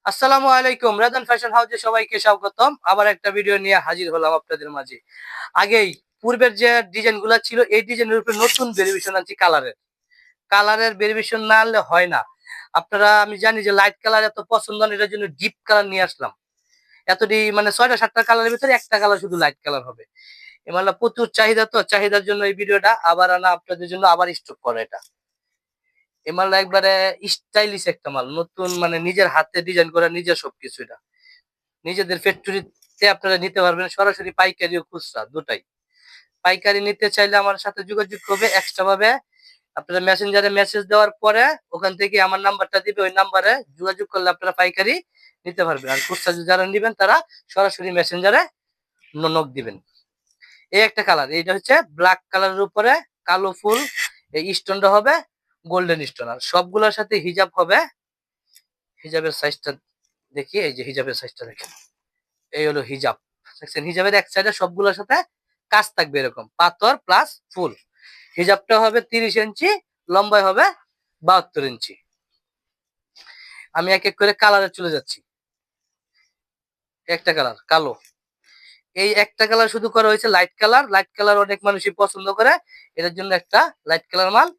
আসসালামু আলাইকুম। রাজন ফ্যাশন হাউসে সবাইকে স্বাগতম। আবার একটা ভিডিও নিয়ে হাজির হলাম আপনাদের মাঝে। আগেই পূর্বের যে ডিজাইন গুলা ছিল এই ডিজাইনের উপরে নতুন ভেরিয়েশন আনছি কালারের। কালারের ভেরিয়েশন না আনলে হয় না। আপনারা আমি জানি যে লাইট কালার এত পছন্দ না, এটার জন্য ডিপ কালার নিয়ে আসলাম। এতটি মানে ৬টা ৭টা কালারের ভিতরে একটা কালার শুধু লাইট কালার হবে। এ মানে প্রচুর চাহিদা, তো চাহিদার জন্য এই ভিডিওটা আবার আনা আপনাদের জন্য, আবার স্টক করা এটা। এই মালটা একবারে স্টাইলিশ একটা মাল, নতুন মানে নিজের হাতে ডিজাইন করা, নিজের সবকিছু এটা। নিজেদের ফ্যাক্টরিতে আপনারা নিতে পারবেন, সরাসরি পাইকারি ও খুচরা দুটাই। পাইকারি নিতে চাইলে আমার সাথে যোগাযোগ করবে এক্সট্রা ভাবে। আপনারা মেসেঞ্জারে মেসেজ দেওয়ার পরে ওখান থেকে আমার নাম্বারটা দিবে, ওই নাম্বারে যোগাযোগ করলে আপনারা পাইকারি নিতে পারবেন। আর খুচরা যারা নেবেন তারা সরাসরি মেসেঞ্জারে নক দিবেন। এই একটা কালার, এইটা হচ্ছে ব্ল্যাক কালারের উপরে কালো ফুল, এই স্টোনটা হবে গোল্ডেন স্টোন। আর সবগুলোর সাথে হিজাব হবে। হিজাবের সাইজটা দেখি, এই যে হিজাবের সাইজটা দেখেন, এই হলো হিজাব। দেখছেন, হিজাবের এক সাইডে সবগুলোর সাথে কাজ থাকবে এরকম পাথর প্লাস ফুল। হিজাবটা হবে 30 ইঞ্চি, লম্বায় হবে 72 ইঞ্চি। আমি এক এক করে কালারে চলে যাচ্ছি। একটা কালার কালো, এই একটা কালার শুধু করা হয়েছে লাইট কালার। লাইট কালার অনেক মানুষই পছন্দ করে, এটার জন্য একটা লাইট কালার মাল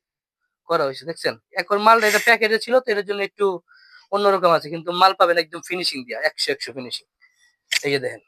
করা হয়েছে। দেখছেন, এখন মালটা এটা প্যাকেটে ছিল তো এটার জন্য একটু অন্যরকম আছে, কিন্তু মাল পাবেন একদম ফিনিশিং দিয়া, 100 ফিনিশিং। এই যে দেখেন,